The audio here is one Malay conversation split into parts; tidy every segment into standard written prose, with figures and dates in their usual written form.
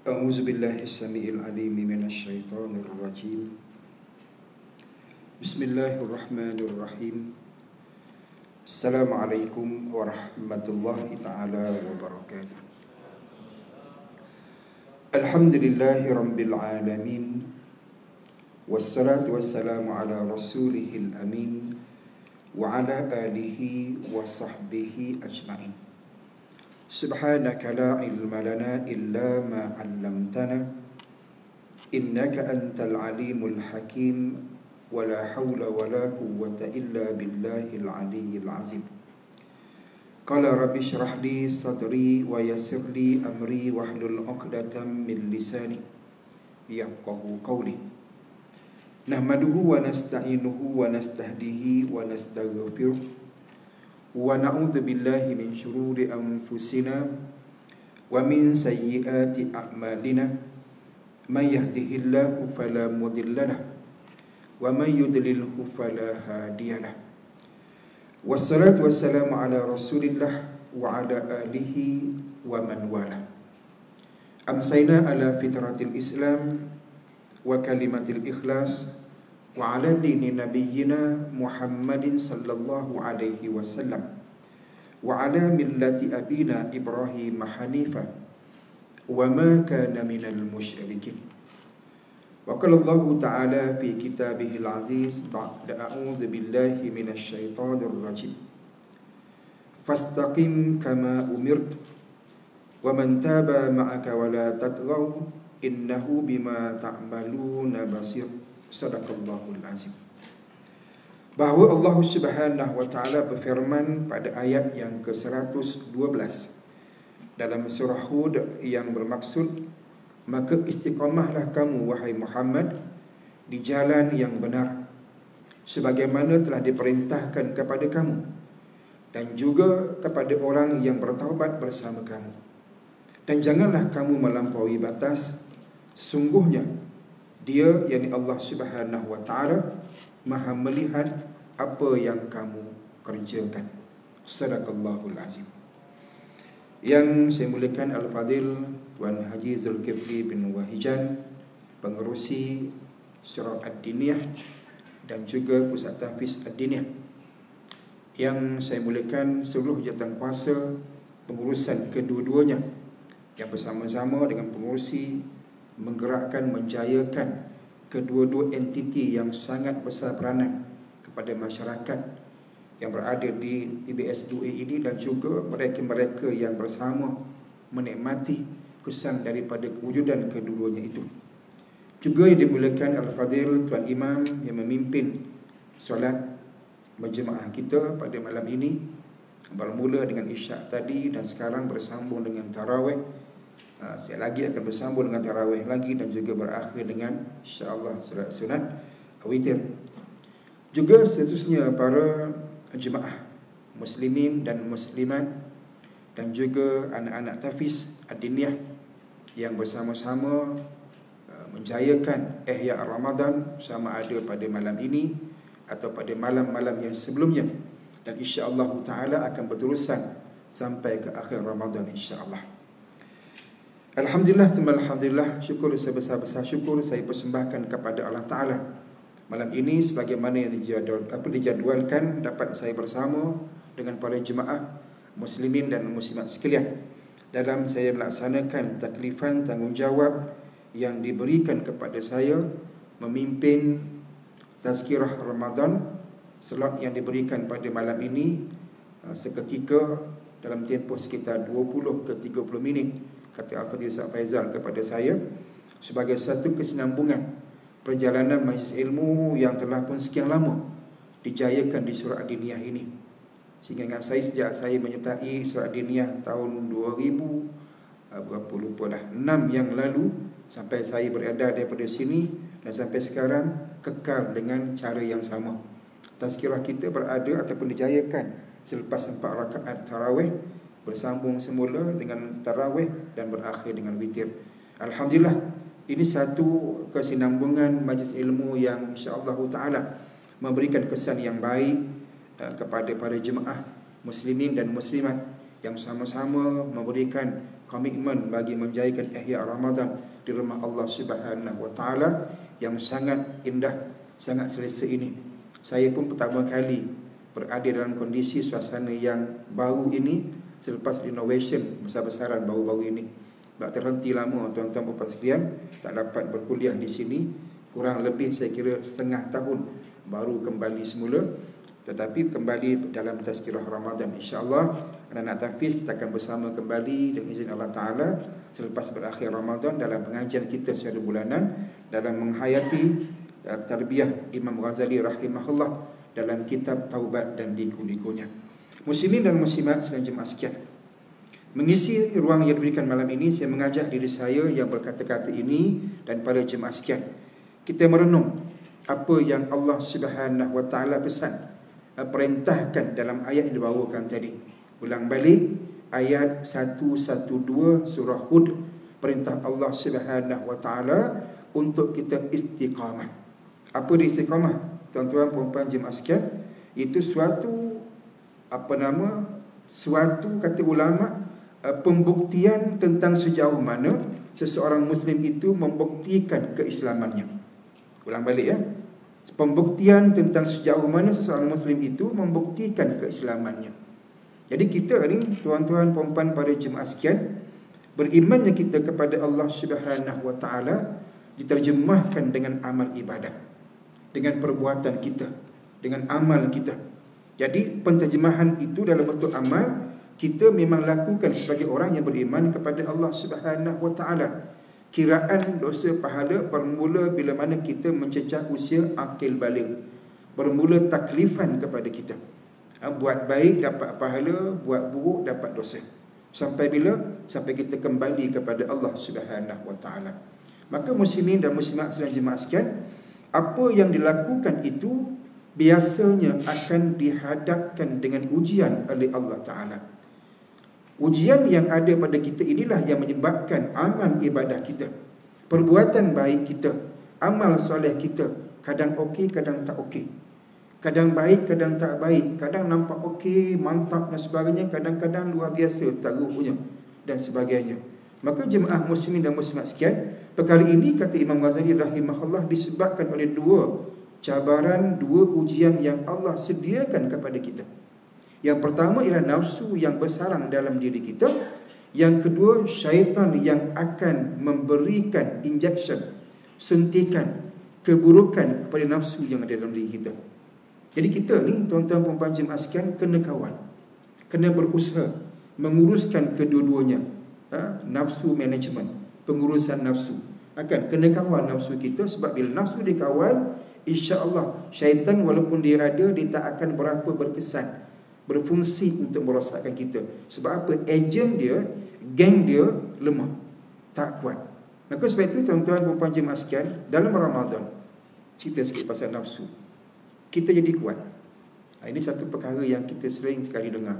A'udzu billahi as-sami'il 'alim minasy syaithanir rajim. Bismillahirrahmanirrahim. Assalamualaikum warahmatullahi taala wabarakatuh. Alhamdulillahi rabbil alamin. Wassalatu wassalamu ala rasulihil amin wa ala alihi wa sahbihi ajma'in. Subhanaka la ilma lana illa ma 'allamtana innaka antal alimul hakim wa la hawla wa la quwwata illa billahil aliyyil azim. Qala rabbi shrah li sadri wa yassir li amri wahlul 'uqdatam min lisani yafqahu qawli. Nahmaduhu wa nasta'inuhu wa nastahdihi wa nastaghfiruh wa na'udzu billahi min syururi anfusina wa min sayyiati a'malina may yahdihillahu fala mudilla lahu wa may yudlilhu fala hadiyalah. Wassalatu wassalamu ala Rasulillah wa ala alihi wa man wala. Amsayna ala fitratil Islam wa kalimatil ikhlas wa ala dini nabiyyina Muhammadin sallallahu alaihi wasallam wa ala millati abina Ibrahim hanifa wa ma kana minal musyrikin. Wa qala Allah ta'ala fi kitabihil aziz ba'da a'udzu billahi minasy syaithanir rajim. Fastaqim kama umirt wa man taba ma'aka wa la tatghaw innahu bima ta'maluna basir. Sadaqallahul azim. Bahawa Allah Subhanahu wa taala berfirman pada ayat yang ke-112 dalam surah Hud yang bermaksud, maka istiqamahlah kamu wahai Muhammad di jalan yang benar sebagaimana telah diperintahkan kepada kamu dan juga kepada orang yang bertaubat bersama kamu, dan janganlah kamu melampaui batas. Sesungguhnya Dia, yakni Allah Subhanahu wa taala, Maha melihat apa yang kamu kerjakan. Sadaqallahul azim. Yang saya muliakan Al-Fadil Tuan Haji Zulkifli bin Wahijan, pengerusi Surau Ad-Diniyah dan juga Pusat Tahfiz Ad-Diniyah. Yang saya muliakan seluruh jawatankuasa pengurusan kedua-duanya yang bersama-sama dengan pengurusi menggerakkan, menjayakan kedua-dua entiti yang sangat besar peranan kepada masyarakat yang berada di IBS 2A ini, dan juga mereka-mereka yang bersama menikmati kesan daripada kewujudan kedua-duanya itu. Juga yang dimuliakan Al-Fadil Tuan Imam yang memimpin solat berjemaah kita pada malam ini, bermula dengan isyak tadi dan sekarang bersambung dengan tarawih. Saya lagi akan bersambung dengan tarawih lagi dan juga berakhir dengan insya-Allah solat sunat witir. Juga seterusnya para jemaah muslimin dan muslimat dan juga anak-anak tahfiz Ad-Diniyah yang bersama-sama menjayakan Ihya Ramadan, sama ada pada malam ini atau pada malam-malam yang sebelumnya, dan insya-Allah taala akan berterusan sampai ke akhir Ramadan insya-Allah. Alhamdulillah, alhamdulillah, syukur sebesar-besar syukur saya persembahkan kepada Allah Ta'ala. Malam ini sebagaimana yang dijadualkan dapat saya bersama dengan para jemaah muslimin dan muslimat sekalian dalam saya melaksanakan taklifan tanggungjawab yang diberikan kepada saya memimpin tazkirah Ramadan, slot yang diberikan pada malam ini seketika dalam tempoh sekitar 20 ke 30 minit, kata Al-Fadhil Ustaz Faizal kepada saya, sebagai satu kesinambungan perjalanan majlis ilmu yang telah pun sekian lama dijayakan di Surau Ad-Diniyah ini. Sehingga ingat saya sejak saya menyertai Surau Ad-Diniyah tahun 2000 berapa lupa dah, 6 yang lalu, sampai saya berada daripada sini dan sampai sekarang kekal dengan cara yang sama. Tazkirah kita berada ataupun dijayakan selepas 4 rakaat tarawih, bersambung semula dengan tarawih dan berakhir dengan witir. Alhamdulillah, ini satu kesinambungan majlis ilmu yang insya-Allah taala memberikan kesan yang baik kepada para jemaah muslimin dan muslimat yang sama-sama memberikan komitmen bagi menjayakan Ihya Ramadan di rumah Allah Subhanahu wa taala yang sangat indah, sangat selesa ini. Saya pun pertama kali berada dalam kondisi suasana yang baru ini selepas renovation besar-besaran baru-baru ini. Sebab terhenti lama tuan-tuan dan puan sekalian, tak dapat berkuliah di sini, kurang lebih saya kira setengah tahun baru kembali semula. Tetapi kembali dalam tazkirah Ramadan, insya-Allah anak-anak tahfiz kita akan bersama kembali dengan izin Allah Taala selepas berakhir Ramadan dalam pengajian kita secara bulanan dalam menghayati tarbiyah Imam Ghazali rahimahullah dalam kitab Taubat dan Liku-likunya. Muslimin dan muslimat sekalian jemaah sekalian, mengisi ruang yang diberikan malam ini, saya mengajak diri saya yang berkata-kata ini dan para jemaah sekalian, kita merenung apa yang Allah Subhanahu wa taala pesan, perintahkan dalam ayat yang dibawakan tadi. Ulang balik ayat 112 surah Hud, perintah Allah Subhanahu wa taala untuk kita istiqamah. Apa dia istiqamah? Tuan-tuan puan-puan jemaah sekalian, itu suatu suatu kata ulama pembuktian tentang sejauh mana seseorang muslim itu membuktikan keislamannya. Ulang balik ya. Pembuktian tentang sejauh mana seseorang muslim itu membuktikan keislamannya. Jadi kita ni tuan-tuan puan-puan para jemaah sekalian, berimannya kita kepada Allah Subhanahu wa taala diterjemahkan dengan amal ibadah, dengan perbuatan kita, dengan amal kita. Jadi penterjemahan itu dalam bentuk amal kita memang lakukan sebagai orang yang beriman kepada Allah Subhanahu wa taala. Kiraan dosa pahala bermula bila mana kita mencecah usia akil baligh, bermula taklifan kepada kita. Buat baik dapat pahala, buat buruk dapat dosa. Sampai bila? Sampai kita kembali kepada Allah Subhanahu wa taala. Maka muslimin dan muslimat sekalian jemaah sekalian, apa yang dilakukan itu biasanya akan dihadapkan dengan ujian oleh Allah Taala. Ujian yang ada pada kita inilah yang menyebabkan amal ibadah kita, perbuatan baik kita, amal soleh kita kadang okey, kadang tak okey, kadang baik, kadang tak baik, kadang nampak okey, mantap dan sebagainya, kadang-kadang luar biasa taruhnya dan sebagainya. Maka jemaah muslimin dan muslimat sekalian, perkara ini kata Imam Ghazali rahimahullah disebabkan oleh dua cabaran, dua ujian yang Allah sediakan kepada kita. Yang pertama ialah nafsu yang bersarang dalam diri kita. Yang kedua, syaitan yang akan memberikan injection, suntikan keburukan kepada nafsu yang ada dalam diri kita. Jadi kita ni tuan-tuan puan-puan jemaah sekalian kena kawal, kena berusaha menguruskan kedua-duanya. Nafsu management, pengurusan nafsu. Akan kena kawal nafsu kita, sebab bila nafsu dikawal, insya-Allah syaitan walaupun dia ada, dia tak akan berapa berkesan, berfungsi untuk merosakkan kita. Sebab apa? Ejen dia, geng dia lemah, tak kuat. Maka sebab itu tuan-tuan dan puan jemaah sekalian, dalam Ramadan cerita sikit pasal nafsu, kita jadi kuat. Ini satu perkara yang kita sering sekali dengar.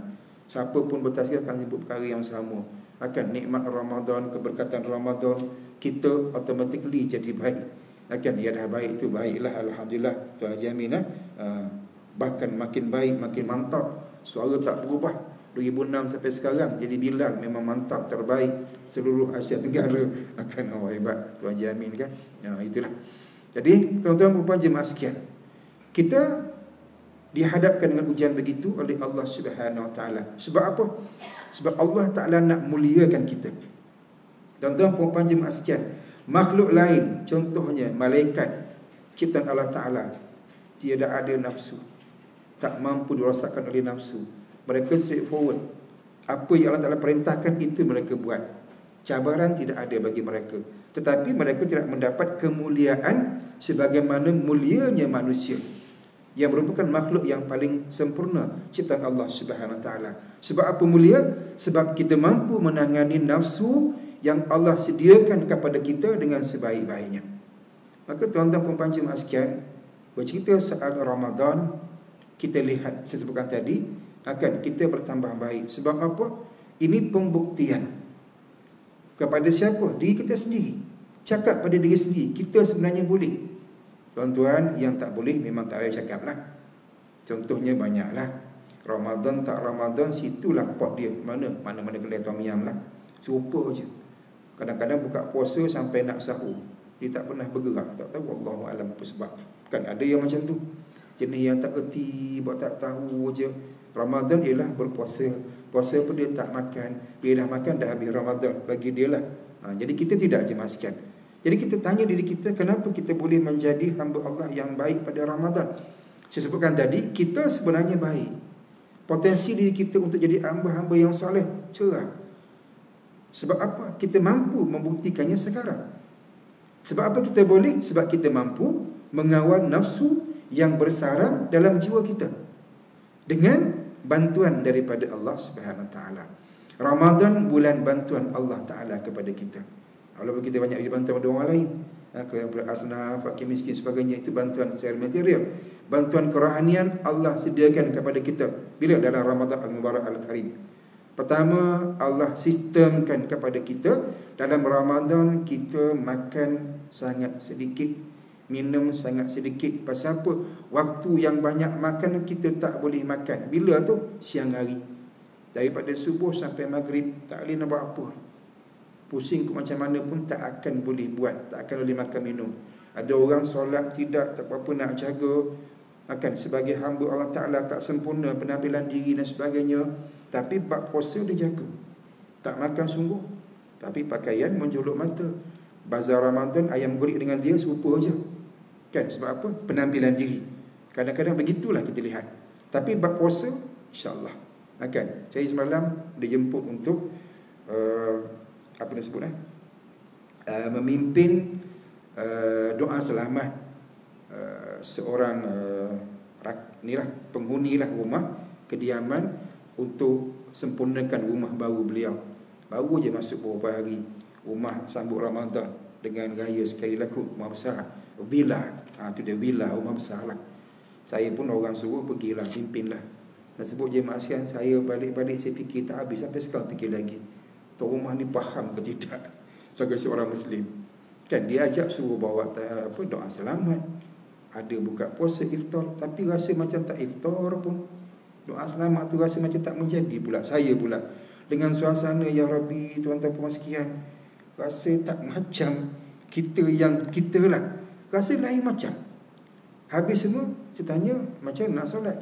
Siapa pun bertazkirah akan sebut perkara yang sama. Akan nikmat Ramadan, keberkatan Ramadan, kita automatically jadi baik. Akan ya dah baik itu baiklah, alhamdulillah Tuan Haji Amin. Bahkan makin baik, makin mantap. Suara tak berubah 2006 sampai sekarang. Jadi Bilal memang mantap, terbaik seluruh Asia Tenggara. Akan hebat Tuan Haji Amin kan. Itulah. Jadi tuan-tuan puan jemaah sekalian, kita dihadapkan dengan ujian begitu oleh Allah Subhanahu wa taala. Sebab apa? Sebab Allah Taala nak muliakan kita. Tuan-tuan puan jemaah sekalian, makhluk lain contohnya malaikat ciptaan Allah Taala tiada ada nafsu, tak mampu dirosakkan oleh nafsu. Mereka straightforward. Apa yang Allah Taala perintahkan itu mereka buat. Cabaran tidak ada bagi mereka. Tetapi mereka tidak mendapat kemuliaan sebagaimana mulianya manusia, yang merupakan makhluk yang paling sempurna ciptaan Allah Subhanahu wa taala. Sebab apa mulia? Sebab kita mampu menangani nafsu yang Allah sediakan kepada kita dengan sebaik-baiknya. Maka tuan-tuan puan-puan jemaah sekalian, bercerita soal Ramadan, kita lihat saya sebutkan tadi, akan kita bertambah baik. Sebab apa? Ini pembuktian kepada siapa? Diri kita sendiri. Cakap pada diri sendiri, kita sebenarnya boleh. Tuan-tuan, yang tak boleh memang tak payah cakap lah. Contohnya banyaklah. Ramadan tak Ramadan, situlah pot dia. Mana kedai tom yam lah. Serupa je. Kadang-kadang buka puasa sampai nak sahur, dia tak pernah bergerak. Tak tahu Allahu alam apa sebab. Kan ada yang macam tu, jenis yang tak erti, buat tak tahu je. Ramadan ialah berpuasa. Puasa pun dia tak makan. Bila dah makan dah habis Ramadan bagi dia lah. Jadi kita tidak cemaskan. Jadi kita tanya diri kita, kenapa kita boleh menjadi hamba Allah yang baik pada Ramadan? Saya sebutkan tadi, kita sebenarnya baik. Potensi diri kita untuk jadi hamba-hamba yang soleh cerah. Sebab apa? Kita mampu membuktikannya sekarang. Sebab apa kita boleh? Sebab kita mampu mengawal nafsu yang bersarang dalam jiwa kita dengan bantuan daripada Allah Subhanahu Wa Taala. Ramadan bulan bantuan Allah Taala kepada kita. Walaupun kita banyak dibantu oleh orang lain, yang berasnaf, fakir miskin sebagainya, itu bantuan secara material. Bantuan kerohanian Allah sediakan kepada kita bila dalam Ramadan Al-Mubarak Al-Karim. Pertama, Allah sistemkan kepada kita dalam Ramadan kita makan sangat sedikit, minum sangat sedikit. Pasal apa? Waktu yang banyak makan kita tak boleh makan. Bila tu? Siang hari. Daripada subuh sampai maghrib tak boleh nak buat apa. Pusing macam mana pun tak akan boleh buat, tak akan boleh makan minum. Ada orang solat tidak, tak apa-apa nak jaga, akan sebagai hamba Allah Ta'ala tak sempurna penampilan diri dan sebagainya, tapi bab puasa dia jaga. Tak makan sungguh, tapi pakaian menjolok mata. Bazar Ramadan ayam goreng dengan dia serupa je. Kan? Sebab apa? Penampilan diri. Kadang-kadang begitulah kita lihat. Tapi bab puasa, insya-Allah. Kan? Saya semalam dijemput untuk apa dia sebut memimpin doa selamat seorang penghuni rumah kediaman untuk sempurnakan rumah baru beliau. Baru je masuk beberapa hari, rumah sambut Ramadan dengan raya sekali laku, rumah besar, villa. Tu dia villa, rumah besar lah. Saya pun orang suruh pergilah, pimpinlah. Dan sebut je maksian, saya balik-balik saya fikir tak habis, sampai sekarang fikir lagi, tu rumah ni faham ke tidak sebagai seorang Muslim. Kan dia ajak suruh bawa doa selamat, ada buka puasa iftar, tapi rasa macam tak iftar pun. Doa selamat tu rasa macam tak menjadi pula. Saya pula dengan suasana ya Rabbi tuan-tuan puan sekian, rasa tak macam kita yang kita lah, rasa lain macam. Habis semua saya tanya macam nak solat,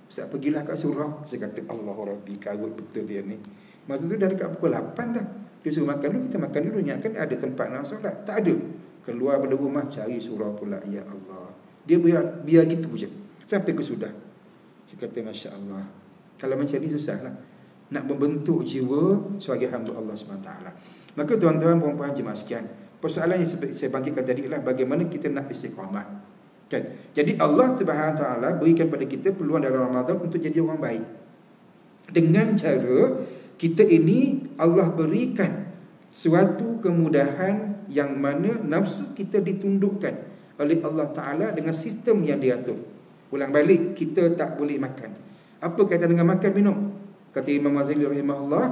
Ustaz pergilah kat surau. Saya kata Allah Rabbi, karut betul dia ni. Masa tu dah dekat pukul 8 dah. Dia suruh makan dulu, kita makan dulu. Kan ada tempat nak solat. Tak ada. Keluar pada rumah, cari surau pula. Ya Allah. Dia biar gitu je. Sampai ke sudah. Saya kata Masya Allah. Kalau macam ni susah lah. Nak membentuk jiwa sebagai hamba Allah SWT. Maka tuan-tuan, perempuan, jemaah sekian. Persoalan yang saya bangkitkan tadi adalah bagaimana kita nak istiqamah. Kan? Jadi Allah SWT berikan pada kita peluang dalam Ramadan untuk jadi orang baik. Dengan cara kita ini Allah berikan suatu kemudahan yang mana nafsu kita ditundukkan oleh Allah Ta'ala dengan sistem yang diatur. Ulang balik, kita tak boleh makan. Apa kaitan dengan makan minum? Kata Imam Ghazali rahimahullah,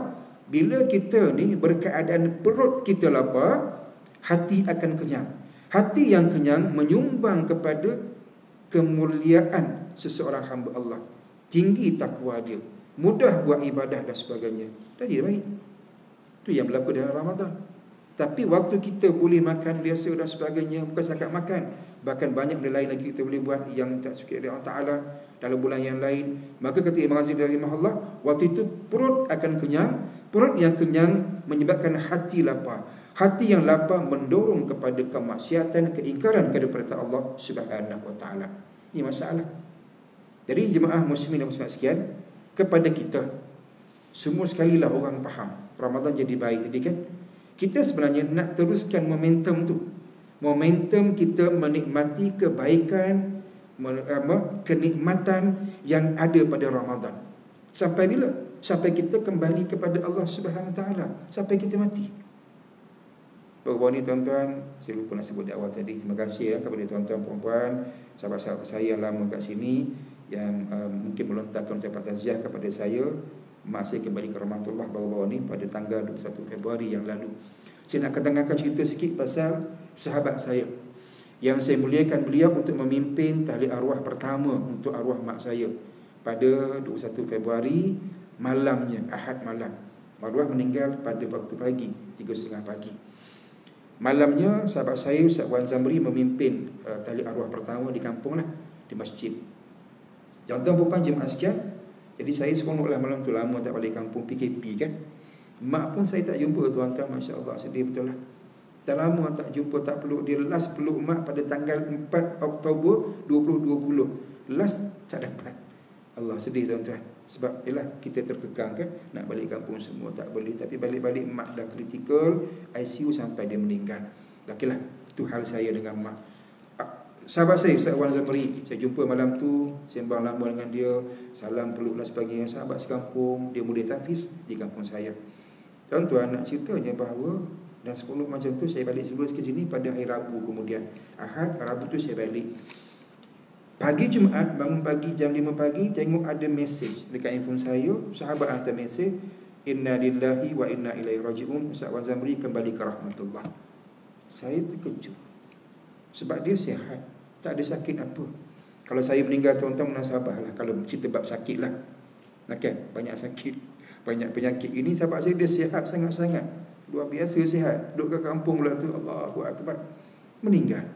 bila kita ni berkeadaan perut kita lapar, hati akan kenyang. Hati yang kenyang menyumbang kepada kemuliaan seseorang hamba Allah. Tinggi takwa dia, mudah buat ibadah dan sebagainya. Tadi dia baik. Itu yang berlaku dalam Ramadan. Tapi waktu kita boleh makan biasa dan sebagainya, bukan setakat makan, bahkan banyak benda lain lagi kita boleh buat yang tak suka oleh Allah Ta'ala dalam bulan yang lain. Maka kata Imam Ghazali rahimahullah, waktu itu perut akan kenyang. Perut yang kenyang menyebabkan hati lapar. Hati yang lapar mendorong kepada kemaksiatan, keingkaran kepada Allah Subhanahu Wa Ta'ala. Ini masalah. Jadi jemaah muslimin dan muslimat sekian, kepada kita semua sekali lah orang faham Ramadan jadi baik tadi kan, kita sebenarnya nak teruskan momentum tu. Momentum kita menikmati kebaikan, kenikmatan yang ada pada Ramadan. Sampai bila? Sampai kita kembali kepada Allah Subhanahu Wa Ta'ala, sampai kita mati. Baru ni tuan-tuan, saya lupa nak sebut di awal tadi, terima kasih kepada tuan-tuan perempuan, sahabat-sahabat saya yang lama kat sini, yang mungkin melontarkan ucapan takziah kepada saya. Masih kembali ke rahmatullah baru-baru ni pada tanggal 21 Februari yang lalu. Saya nak ketengahkan cerita sikit pasal sahabat saya yang saya muliakan beliau untuk memimpin tahlil arwah pertama untuk arwah mak saya pada 21 Februari malamnya, Ahad malam. Arwah meninggal pada waktu pagi, 3:30 pagi. Malamnya sahabat saya Ustaz Wan Zamri memimpin tali arwah pertama di kampung lah, di masjid. Tuan-tuan puan jemaah sekalian, jadi saya seronoklah malam tu, lama tak balik kampung, PKP kan. Mak pun saya tak jumpa tuan-tuan, masya-Allah, sedih betul lah. Dah lama tak jumpa, tak peluk dia. Last peluk mak pada tanggal 4 Oktober 2020. Last tak dapat. Allah, sedih tuan-tuan. Sebab ialah kita terkekang kan, nak balik kampung semua tak boleh. Tapi balik-balik mak dah kritikal, ICU sampai dia meninggal. Okeylah, itu hal saya dengan mak. Sahabat saya Ustaz Wan Zamri, saya jumpa malam tu, sembang lama dengan dia, salam peluklah sebagainya. Sahabat sekampung, dia murid tahfiz di kampung saya. Tuan-tuan, nak ceritanya bahawa dan 10 macam tu saya balik sebelum ke sini pada hari Rabu, kemudian Ahad, Rabu tu saya balik. Pagi Jumaat, bangun pagi jam 5 pagi, tengok ada mesej dekat handphone saya, sahabat hantar mesej, inna lillahi wa inna ilaihi raji'un, Ustaz Wan Zamri kembali ke rahmatullah. Saya terkejut sebab dia sihat, tak ada sakit apa. Kalau saya meninggal tuan-tuan munasabahlah, kalau cerita bab sakit lah, kan, banyak sakit, banyak penyakit. Ini sahabat saya dia sihat sangat-sangat, luar biasa sihat. Duduk ke kampung pula tu, Allahu Akbar, meninggal.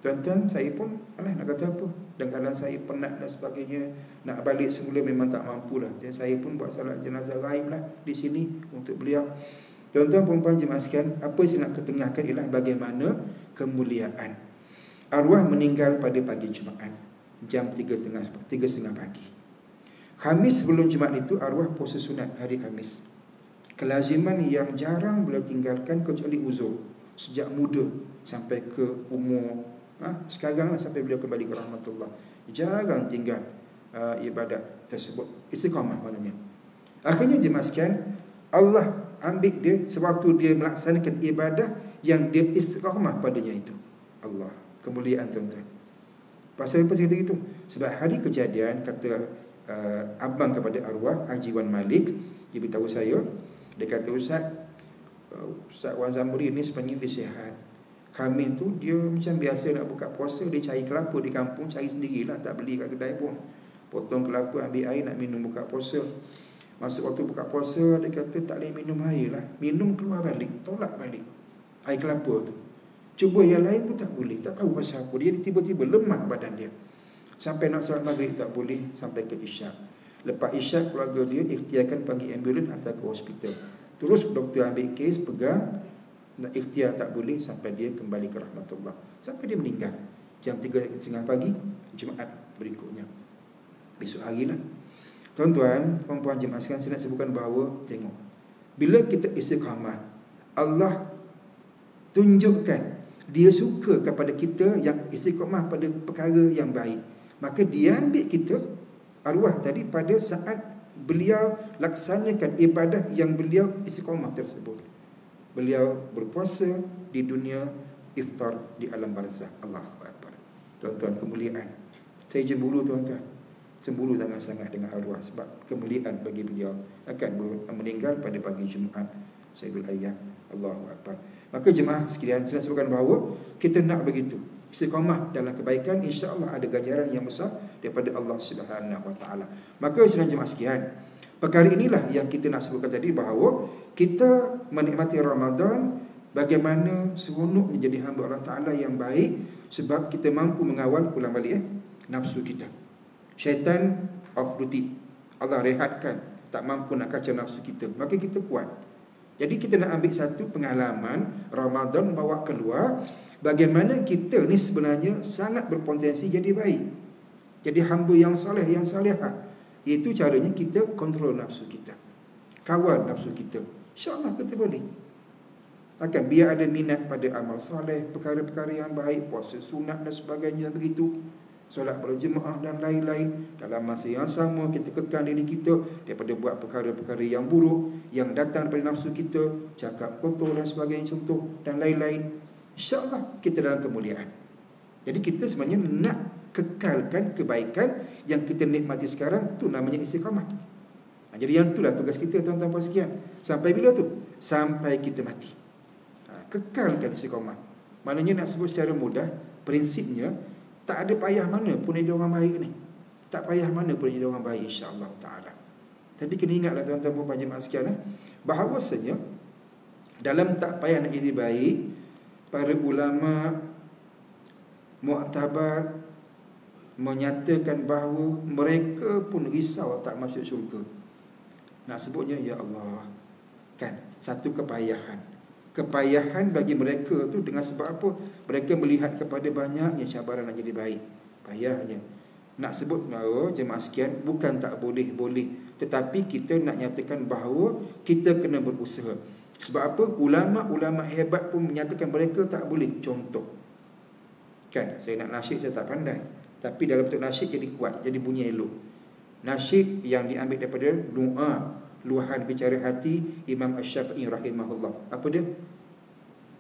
Tuan-tuan, saya pun nak kata apa, dan kadang saya penat dan sebagainya, nak balik semula memang tak mampu lah. Jadi saya pun buat salat jenazah gaib lah di sini untuk beliau. Tuan-tuan perempuan jemaah sekalian, apa yang saya nak ketengahkan ialah bagaimana kemuliaan arwah meninggal pada pagi Jumaat jam 3:30 pagi. Khamis sebelum Jumaat itu arwah puasa sunat hari Khamis. Kelaziman yang jarang beliau tinggalkan kecuali uzur, sejak muda sampai ke umur sekarang lah, sampai beliau kembali ke rahmatullah, jarang tinggal ibadat tersebut, istiqamah maknanya. Akhirnya jemaah sekalian, Allah ambil dia sewaktu dia melaksanakan ibadah yang dia istiqamah padanya itu. Allah, kemuliaan tuan-tuan. Pasal apa cerita gitu? Sebab hari kejadian, kata abang kepada arwah Haji Wan Malik, dia beritahu saya, dia kata, Ustaz Wan Zamri ni sebenarnya dia sihat. Kami tu dia macam biasa nak buka puasa, dia cari kelapa di kampung, cari sendirilah, tak beli kat kedai pun. Potong kelapa, ambil air, nak minum buka puasa. Masuk waktu buka puasa, dia kata tak boleh minum air lah, minum keluar balik, tolak balik air kelapa tu. Cuba yang lain pun tak boleh, tak tahu pasal apa. Dia tiba-tiba lemah badan dia. Sampai nak solat maghrib tak boleh, sampai ke isyak. Lepas isyak, keluarga dia ikhtiarkan panggil ambulans, hantar ke hospital. Terus doktor ambil kes, pegang, nak ikhtiar tak boleh, sampai dia kembali ke rahmatullah, sampai dia meninggal jam 3:30 pagi Jumaat berikutnya, besok hari lah. Tuan-tuan, perempuan jemaah sekalian, saya nak sebutkan bahawa, tengok, bila kita istiqamah, Allah tunjukkan dia suka kepada kita yang istiqamah pada perkara yang baik. Maka dia ambil kita, arwah tadi, pada saat beliau laksanakan ibadah yang beliau istiqamah tersebut. Beliau berpuasa di dunia, iftar di alam barzah. Allahu Akbar. Tuan-tuan, kemuliaan. Saya cemburu tuan-tuan, cemburu sangat-sangat dengan arwah, sebab kemuliaan bagi beliau akan meninggal pada pagi Jumaat Sayyidul Ayyam. Allahu Akbar. Maka jemaah sekalian, saya sebutkan bahawa kita nak begitu, istiqamah dalam kebaikan, insya-Allah ada ganjaran yang besar daripada Allah Subhanahu Wa Taala. Maka sekalian jemaah sekalian, perkara inilah yang kita nak sebutkan tadi, bahawa kita menikmati Ramadan, bagaimana seronok menjadi hamba Allah Ta'ala yang baik, sebab kita mampu mengawal, ulang balik nafsu kita. Syaitan off duty, Allah rehatkan, tak mampu nak kacau nafsu kita, maka kita kuat. Jadi kita nak ambil satu pengalaman Ramadan, bawa keluar bagaimana kita ni sebenarnya sangat berpotensi jadi baik, jadi hamba yang soleh, yang salihah. Itu caranya kita kontrol nafsu kita, kawal nafsu kita. InsyaAllah kita boleh. Takkan biar ada minat pada amal soleh, perkara-perkara yang baik, puasa sunat dan sebagainya begitu, solat berjemaah dan lain-lain. Dalam masa yang sama kita kekang diri kita daripada buat perkara-perkara yang buruk yang datang daripada nafsu kita, cakap kotor dan sebagainya contoh, dan lain-lain. InsyaAllah kita dalam kemuliaan. Jadi kita sebenarnya nak kekalkan kebaikan yang kita nikmati sekarang, tu namanya istiqamah. Jadi yang itulah tugas kita tuan-tuan puan sekalian. Sampai bila tu? Sampai kita mati. Kekalkan istiqamah. Maknanya nak sebut secara mudah, prinsipnya tak ada payah mana pun jadi orang baik ni. Tak payah mana pun jadi orang baik, insya-Allah Ta'ala. Tapi kena ingatlah tuan-tuan puan jemaah sekalian, bahawasanya dalam tak payah nak jadi baik, para ulama muktabar menyatakan bahawa mereka pun risau tak masuk syurga. Nak sebutnya ya Allah, kan satu kepayahan bagi mereka tu dengan sebab apa? Mereka melihat kepada banyaknya cabaran nak jadi baik. Payahnya. Nak sebut bahawa jemaah sekian, bukan tak boleh, tetapi kita nak nyatakan bahawa kita kena berusaha. Sebab apa? Ulama-ulama hebat pun menyatakan mereka tak boleh. Contoh, kan saya nak nasyid saya tak pandai, tapi dalam bentuk nasyid jadi kuat, jadi bunyi elok. Nasyid yang diambil daripada doa luahan bicara hati Imam Asy-Syafi'i rahimahullah. Apa dia?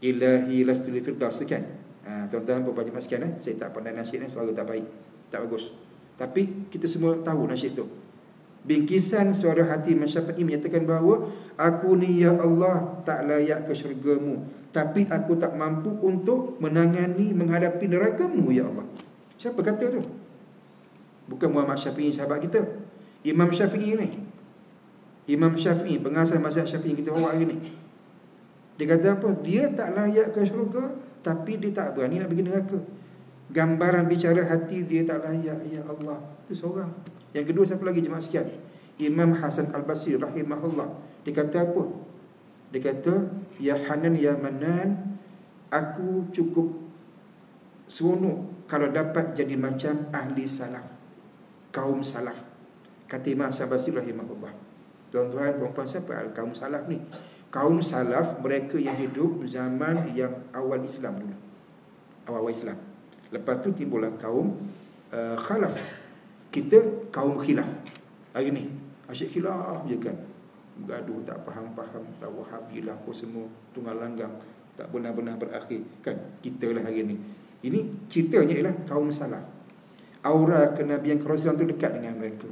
Ilahi lastu li firdaus, kan? Tuan-tuan puan jemaah sekalian, saya tak pandai nasyid ni, selalu tak baik, tak bagus. Tapi kita semua tahu nasyid tu. Bingkisan suara hati Imam Syafi'i menyatakan bahawa aku ni ya Allah tak layak ke syurga-Mu, tapi aku tak mampu untuk menangani, menghadapi neraka-Mu ya Allah. Siapa kata tu? Bukan Muhammad Syafi'i sahabat kita. Imam Syafi'i ni. Imam Syafi'i, pengasas mazhab Syafi'i kita bawa hari ni. Dia kata apa? Dia tak layak ke syurga, tapi dia tak berani nak pergi neraka. Gambaran bicara hati dia tak layak ya Allah. Itu seorang. Yang kedua siapa lagi jemaah sekalian? Imam Hasan Al-Basri rahimahullah. Dia kata apa? Dia kata, ya Hanan ya Manan, aku cukup seronok kalau dapat jadi macam ahli salaf, kaum salaf. Kata Imam Hasan Al-Basri rahimahullah. Tuan-tuan, puan-puan, siapa kaum salaf ni? Kaum salaf, mereka yang hidup zaman yang awal Islam dulu, awal-awal Islam. Lepas tu timbullah kaum khalaf. Kita kaum khilaf. Hari ni asyik khilaf je kan, bergaduh, tak faham-faham, tak wahabilah apa semua, tunggal langgang, tak benar-benar berakhir, kan? Kita lah hari ni. Ini ceritanya ialah kaum salaf. Aura kenabian Rasulullah tu dekat dengan mereka.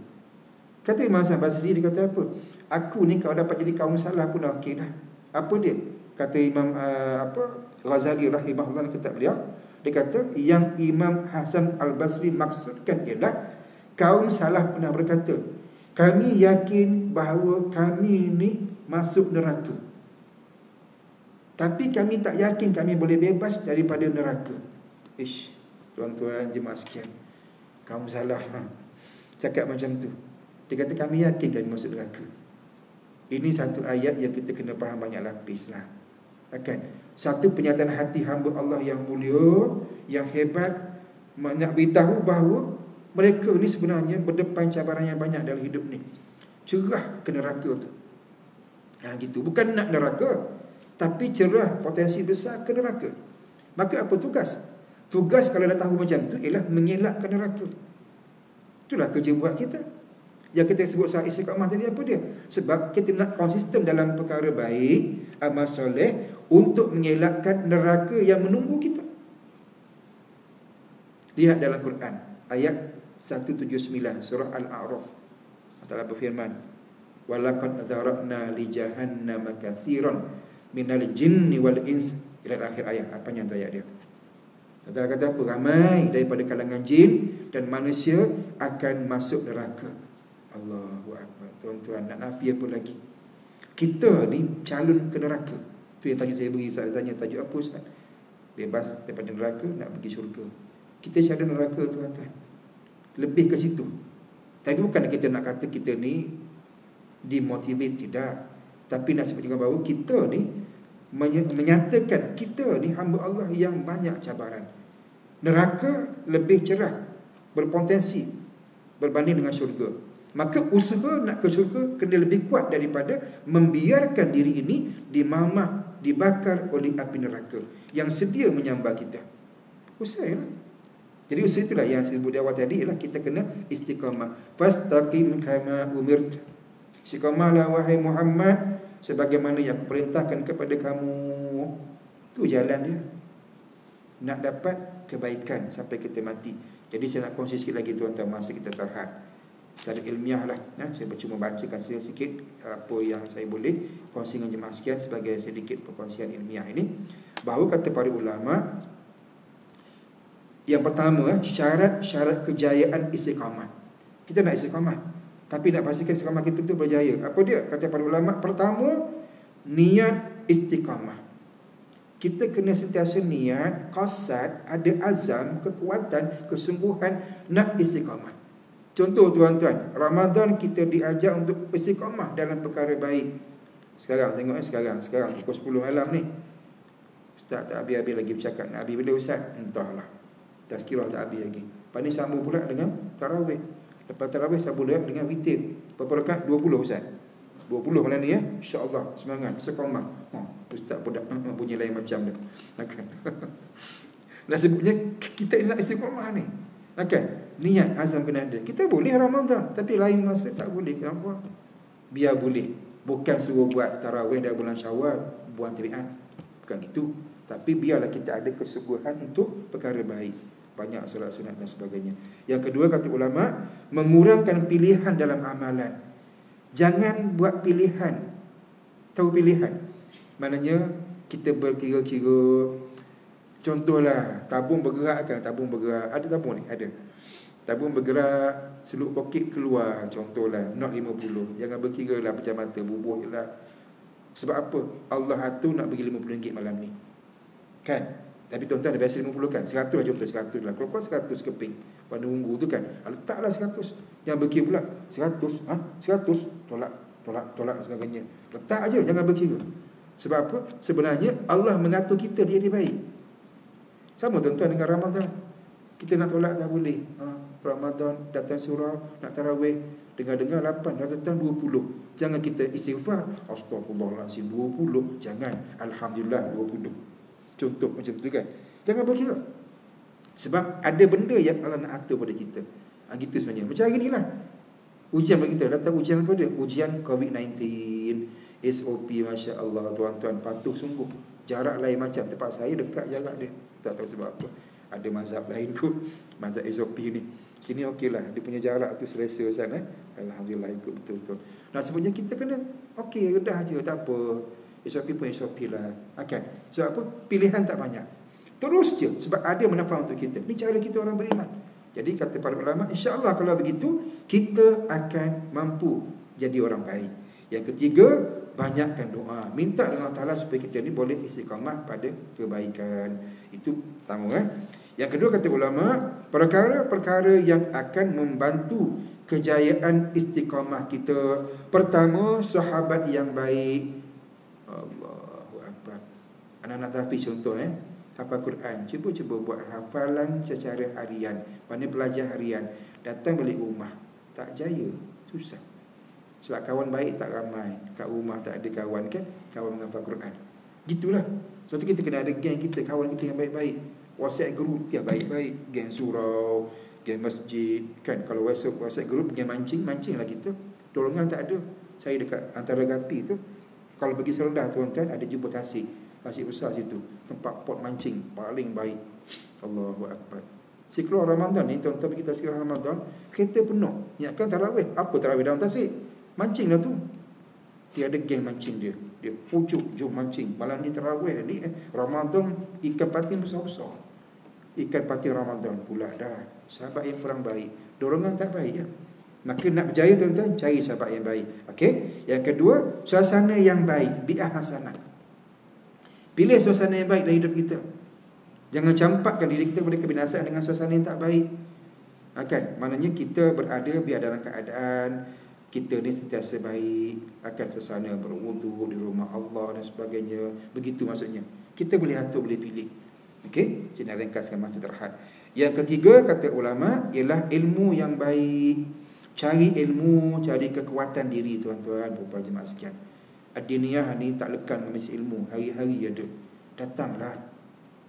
Kata Imam Hasan Basri, dia kata apa? Aku ni kalau dapat jadi kaum salaf pun okey dah. Apa dia? Kata Imam Ghazali rahimahullah, kata beliau, dia kata yang Imam Hasan Al-Basri maksudkan ialah kaum salaf pernah berkata, kami yakin bahawa kami ni masuk neraka, tapi kami tak yakin kami boleh bebas daripada neraka. Ish, tuan-tuan jemaah sekalian, kaum salaf cakap macam tu. Dia kata kami yakin kami masuk neraka. Ini satu ayat yang kita kena faham banyak lapis lah, kan? Satu penyataan hati hamba Allah yang mulia, yang hebat, nak beritahu bahawa mereka ni sebenarnya berdepan cabaran yang banyak dalam hidup ni. Cerah ke neraka tu. Gitu. Bukan nak neraka, tapi cerah, potensi besar ke neraka. Maka apa tugas? Tugas kalau dah tahu macam tu ialah mengelakkan neraka. Itulah kerja buat kita. Yang kita sebut soal istiqamah tadi apa dia? Sebab kita nak konsisten dalam perkara baik, amal soleh, untuk mengelakkan neraka yang menunggu kita. Lihat dalam Quran ayat 179 surah Al-A'raf. Allah Ta'ala berfirman, walaqad zara'na li jahannama katsiran minal jinni wal ins, ila akhir ayat. Apa yang ayat dia? Allah kata apa? Ramai daripada kalangan jin dan manusia akan masuk neraka. Allahu Akbar. Tuan-tuan, nak nafi apa lagi? Kita ni calon ke neraka. Tu yang tanya saya beri, Ustaz tanya tajuk apa Ustaz? Bebas daripada neraka, nak pergi syurga. Kita calon neraka, tuan-tuan. Lebih ke situ. Tapi bukan kita nak kata kita ni demotivate, tidak. Tapi nak sebutkan bahawa kita ni menyatakan kita ni hamba Allah yang banyak cabaran. Neraka lebih cerah, berpotensi berbanding dengan syurga. Maka usaha nak ke syurga kena lebih kuat daripada membiarkan diri ini dimamah, dibakar oleh api neraka yang sedia menyambar kita. Usaha lah. Jadi usaha itulah yang saya sebut di awal tadi, ialah kita kena istiqamah. Fastaqim kama umirt. Istiqamahlah wahai Muhammad sebagaimana yang aku perintahkan kepada kamu. Itu jalan dia nak dapat kebaikan sampai kita mati. Jadi saya nak kongsi sikit lagi tuan-tuan, masa kita terhad secara ilmiah lah, saya cuma bacakan sikit apa yang saya boleh kongsi dengan jemaah sekian sebagai sedikit perkongsian ilmiah ini. Bahawa kata para ulama, yang pertama, syarat-syarat kejayaan istiqamah. Kita nak istiqamah, Tapi nak pastikan istiqamah kita tu berjaya, apa dia? Kata para ulama, pertama, niat istiqamah. Kita kena sentiasa niat, qasad, ada azam, kekuatan, kesungguhan nak istiqamah. Contoh tuan-tuan, Ramadan kita diajak untuk istiqamah dalam perkara baik. Sekarang tengok sekarang pukul 10 malam ni, Ustaz tak habis-habis lagi bercakap. Nak habis bila Ustaz? Entahlah, tazkirah tak habis lagi. Lepas ni sambung pula dengan tarawih. Lepas tarawih sambung dengan witir. Berapa rakaat? 20 Ustaz. 20 malam ni ya. InsyaAllah, semangat, istiqamah. Ustaz pun dah bunyi lain macam dah. Kan? Nak sebutnya kita nak istiqamah ni. Kan? Niat azam kena ada. Kita boleh Ramadan, tapi lain masa tak boleh. Kenapa? Biar boleh. Bukan suruh buat tarawih dalam bulan Syawal, buat tirian. Bukan gitu. Tapi biarlah kita ada kesungguhan untuk perkara baik. Banyak solat sunat dan sebagainya. Yang kedua, kata ulama, mengurangkan pilihan dalam amalan. Jangan buat pilihan. Tahu pilihan? Maknanya kita berkira-kira. Contohlah, tabung bergerak kan? Tabung bergerak. Ada tabung ni? Ada. Tabung bergerak, seluk poket keluar. Contohlah, not 50. Jangan berkira lah pecah mata, bubuh je lah. Sebab apa? Allah atur nak bagi RM50 malam ni. Kan? Tapi tuan-tuan dah biasa 50 kan? 100 lah contoh, 100 lah. Kalau 100 keping pada ungu tu kan, letaklah 100. Jangan berkira pula 100, 100 tolak sebagainya. Letak aja, jangan berkira. Sebab apa? Sebenarnya Allah mengatur kita dia baik. Sama tuan-tuan dengan Ramadan. Kita nak tolak tak boleh. Ramadan datang surau, nak tarawih, dengar-dengar 8, datang 20. Jangan kita istighfar, astagfirullahalazim 20. Jangan, alhamdulillah 20. Contoh macam tu kan. Jangan berkira. Sebab ada benda yang Allah nak atur pada kita. Gitu sebenarnya. Macam hari ni lah, ujian bagi kita. Datang ujian apa dia? Ujian COVID-19, SOP, Masya Allah tuan-tuan, patuh sungguh. Jarak lain macam. Tempat saya dekat jarak dia. Tak tahu sebab apa. Ada mazhab lain kot, mazhab SOP ni. Sini okey lah, dia punya jarak tu selesa sana. Alhamdulillah ikut betul-betul. Nah sebenarnya kita kena okey, redah je, tak apa. SOP pun SOP lah. Kan? Sebab apa? Pilihan tak banyak. Terus je, sebab ada manfaat untuk kita. Ni cara kita orang beriman. Jadi kata para ulama, insya-Allah kalau begitu kita akan mampu jadi orang baik. Yang ketiga, banyakkan doa. Minta dengan Allah Ta'ala supaya kita ni boleh istiqamah pada kebaikan. Itu pertama. Yang kedua kata ulama, perkara-perkara yang akan membantu kejayaan istiqamah kita. Pertama, sahabat yang baik. Allahu Akbar. Anak-anak tahfiz contoh hafal Quran. Cuba buat hafalan secara harian. Mana belajar harian. Datang balik rumah, tak jaya, susah. Sebab kawan baik tak ramai. Kat rumah tak ada kawan kan, kawan menghafal Quran. Gitulah. Sebab tu kita kena ada geng kita, kawan kita yang baik-baik. WhatsApp group yang baik-baik, geng surau, geng masjid kan. Kalau WhatsApp group geng mancing lah kita. Dorongan tak ada. Saya dekat antara Gapi tu, kalau pergi serendah tuan-tuan, ada jumpa tasik besar situ, tempat pot mancing paling baik. Allahu Akbar. Sekeluar Ramadan ni tuan-tuan, kita sekeluar Ramadan, kereta penuh. Ingatkan tarawih. Apa tarawih dalam tasik? Mancing lah tu. Dia ada geng mancing dia. Dia pujuk, jom mancing. Malam ni tarawih ni Ramadan, ikan patin besar-besar. Ikan patin Ramadan pula dah. Sahabat yang kurang baik, dorongan tak baik ya. Maka nak berjaya tuan-tuan, cari sahabat yang baik. Okey. Yang kedua, suasana yang baik, bi'ah hasanah. Pilih suasana yang baik dalam hidup kita. Jangan campakkan diri kita pada kebinasaan dengan suasana yang tak baik. Kan? Maknanya kita berada biar dalam keadaan kita ni sentiasa baik, akan suasana berwudu di rumah Allah dan sebagainya. Begitu maksudnya. Kita boleh atur, boleh pilih. Okey, saya nak ringkaskan masa terhad. Yang ketiga kata ulama ialah ilmu yang baik. Cari ilmu, cari kekuatan diri tuan-tuan, puan-puan jemaah sekalian. Ad-diniyah ni tak lekan mesti ilmu, hari-hari ada. Datanglah.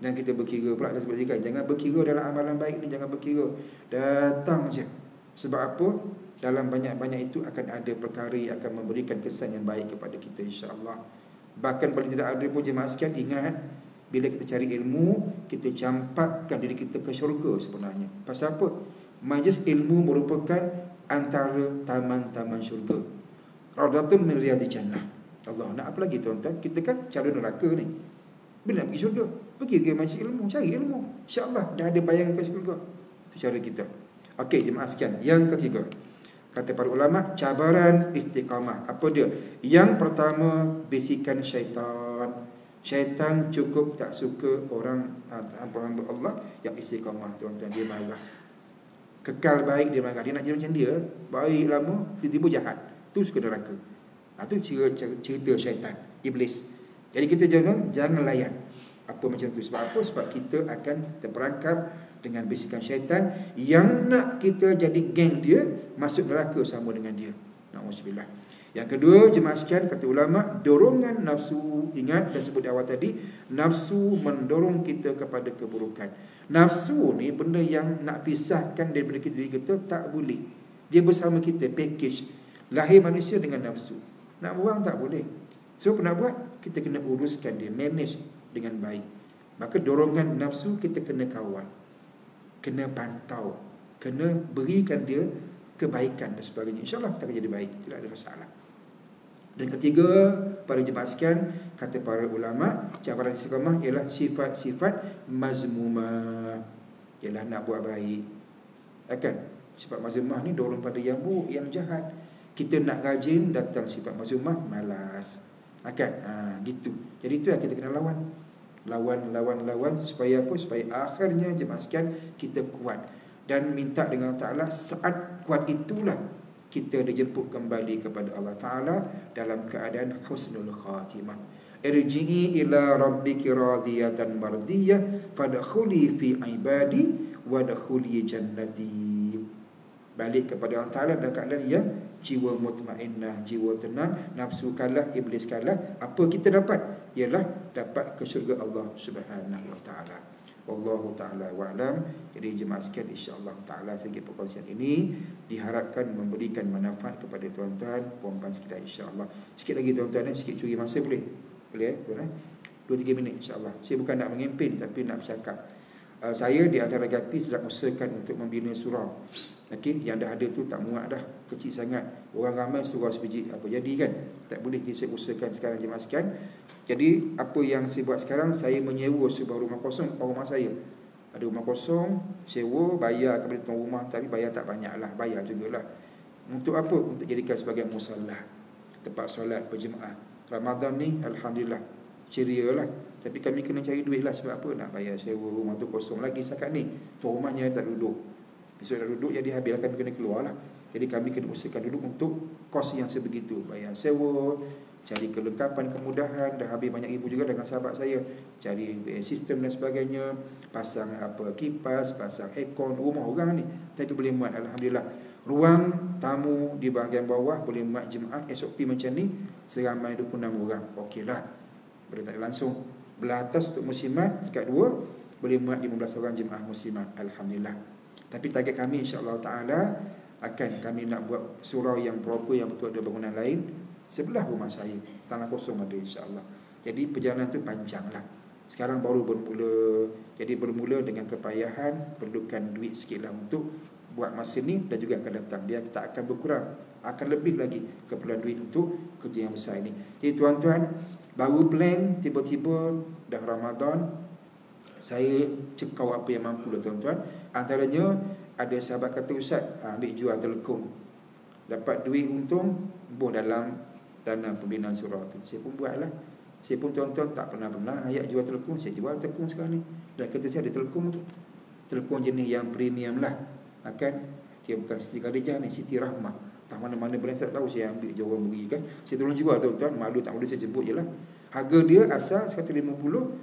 Dan kita berkira pula dah sebut zikir. Jangan berkira dalam amalan baik ni, jangan berkira. Datang je. Sebab apa? Dalam banyak-banyak itu akan ada perkara yang akan memberikan kesan yang baik kepada kita insya-Allah. Bahkan paling tidak ada pun jemaah sekalian, ingat, bila kita cari ilmu, kita campakkan diri kita ke syurga sebenarnya. Pasal apa? Majlis ilmu merupakan antara taman-taman syurga. Raudhatun min riyadil jannah. Allah, nak apa lagi tuan-tuan? Kita kan calon neraka ni. Bila nak pergi syurga, pergi ke majlis ilmu, cari ilmu. InsyaAllah dah ada bayangan ke syurga. Itu cara kita. Okey, jemaah sekalian. Yang ketiga, Kata para ulama, cabaran istiqamah. Apa dia? Yang pertama, bisikan syaitan. Syaitan cukup tak suka orang hamba Allah yang istiqamah, tuan-tuan. Dia marah. Kekal baik dia marah. Dia nak jadi macam dia, baik lama, tiba-tiba jahat. Tu suka neraka. Itu cerita syaitan, iblis. Jadi kita jangan layan apa macam tu. Sebab apa? Sebab kita akan terperangkap dengan bisikan syaitan yang nak kita jadi geng dia, masuk neraka sama dengan dia. Na'udzubillah. Yang kedua, jemaah sekalian, kata ulama, dorongan nafsu. Ingat dan sebut di awal tadi, nafsu mendorong kita kepada keburukan. Nafsu ni benda yang nak pisahkan daripada diri kita tak boleh. Dia bersama kita, package. Lahir manusia dengan nafsu. Nak buang tak boleh. So apa nak buat? Kita kena uruskan dia, manage dengan baik. Maka dorongan nafsu kita kena kawal, kena pantau, kena berikan dia kebaikan dan sebagainya. InsyaAllah kita akan jadi baik, tidak ada masalah. Dan ketiga, pada jemaah sekalian, kata para ulama, cabaran istiqamah ialah sifat-sifat mazmumah, ialah nak buat baik. Kan? Sifat mazmumah ni dorong pada yang buruk, yang jahat. Kita nak rajin, datang sifat mazmumah, malas. Kan? Gitu. Jadi itu yang kita kena lawan. Lawan supaya apa? Supaya akhirnya jemaah sekalian kita kuat dan minta dengan Ta'ala. Saat kuat itulah kita dijemput kembali kepada Allah Ta'ala dalam keadaan husnul khatimah. Irji'i ila rabbiki radiyatan mardiyah fadkhuli fi ibadi wadkhuli jannati. Balik kepada Allah Ta'ala dalam keadaan yang jiwa mutmainnah, jiwa tenang, nafsu kalah, iblis kalah. Apa kita dapat? Ialah dapat ke syurga Allah Subhanahu wa ta'ala. Wallahu ta'ala wa'alam. Jadi jemaah sekalian, insya-Allah ta'ala segi perkongsian ini diharapkan memberikan manfaat kepada tuan-tuan puan-puan sekalian, insya-Allah. Sikit lagi tuan-tuan, sikit curi masa boleh? Boleh tuan 2-3 minit insya-Allah. Saya bukan nak mengimpin tapi nak bercakap. Saya di antara GAPI sedang usahakan untuk membina surau. Okey, yang dah ada tu tak muat dah, kecil sangat. Orang ramai surau sebiji apa jadi kan? Tak boleh kita usahakan sekarang jemaah sekalian. Jadi apa yang saya buat sekarang, saya menyewa sebuah rumah kosong pada rumah saya. Ada rumah kosong, sewa, bayar kepada tuan rumah, tapi bayar tak banyaklah, bayar jugalah. Untuk apa? Untuk jadikan sebagai musalla, tempat solat berjemaah. Ramadan ni alhamdulillah ceria lah. Tapi kami kena cari duit lah. Sebab apa? Nak bayar sewa rumah tu kosong lagi sekarang ni. Tuan rumahnya tak duduk. Besok dah duduk, jadi habislah kami kena keluar lah. Jadi kami kena usahakan duduk untuk kos yang sebegitu. Bayar sewa, cari kelengkapan, kemudahan. Dah habis banyak ibu juga dengan sahabat saya. Cari sistem dan sebagainya. Pasang apa kipas, pasang aircon. Rumah orang ni tapi boleh muat, alhamdulillah. Ruang tamu di bahagian bawah boleh muat jemaah SOP macam ni seramai 26 orang. Okeylah. Boleh tak langsung. Belah atas untuk muslimat tingkat 2 boleh muat 15 orang jemaah muslimat, alhamdulillah. Tapi target kami insya-Allah taala akan kami nak buat surau yang proper, yang betul ada bangunan lain sebelah rumah saya. Tanah kosong ada insya-Allah. Jadi perjalanan tu panjanglah. Sekarang baru bermula. Jadi bermula dengan kepayahan, perlukan duit sikitlah untuk buat masa ni dan juga akan datang. Dia tak akan berkurang, akan lebih lagi keperluan duit untuk kerja yang besar ini. Jadi tuan-tuan, baru plan tiba-tiba dah Ramadan, saya cekau apa yang mampu lah tuan-tuan. Antaranya ada sahabat kata, Ustaz, ambil jual telekung, dapat duit untung, buh dalam dana pembinaan surau tu. Saya pun buat lah. Saya pun tuan-tuan tak pernah ayat jual telekung. Saya jual telekung sekarang ni. Dan kata saya ada telekung tu, telekung jenis yang premium lah. Dia bukan Siti Khadijah ni, Siti Rahmah. Tak mana-mana brand saya tak tahu, saya ambil je orang beri kan. Saya tolong jual tuan-tuan, malu tak malu saya sebut je lah. Harga dia asal 150,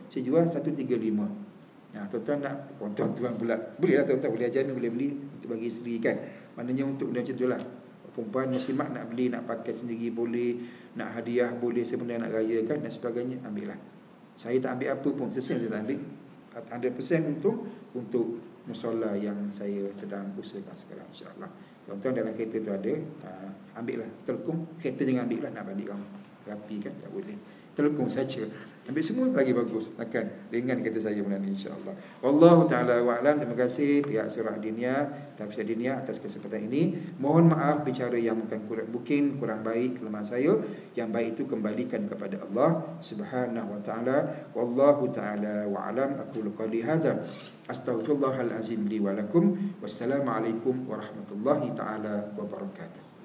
saya jual 135. Tuan-tuan nak, tuan-tuan pula boleh lah tuan-tuan, boleh ajar boleh beli untuk bagi isteri kan. Maknanya untuk benda macam tu lah. Perempuan muslimat nak beli, nak pakai sendiri boleh, nak hadiah boleh, sebenarnya nak raya kan dan sebagainya, ambil lah. Saya tak ambil apa pun, sesuai saya tak ambil 100% untuk musola yang saya sedang usahakan sekarang, insyaAllah. Tuan-tuan dalam kereta tu ada, ambil lah telekung. Kereta jangan ambil lah, nak balik orang rapi kan, tak boleh. telekung saja. Ambil semua lagi bagus. Akan ringan kata saya bulan ini insya-Allah. Wallahu taala wa alam. Terima kasih pihak Surah Dinia, Tafsir Dinia atas kesempatan ini. Mohon maaf bicara yang mungkin kurang baik kelemahan saya. Yang baik itu kembalikan kepada Allah Subhanahu wa taala. Wallahu taala wa alam. Aqulu qali hadza. Astaghfirullahal azim li wa lakum. Wassalamualaikum warahmatullahi taala wabarakatuh.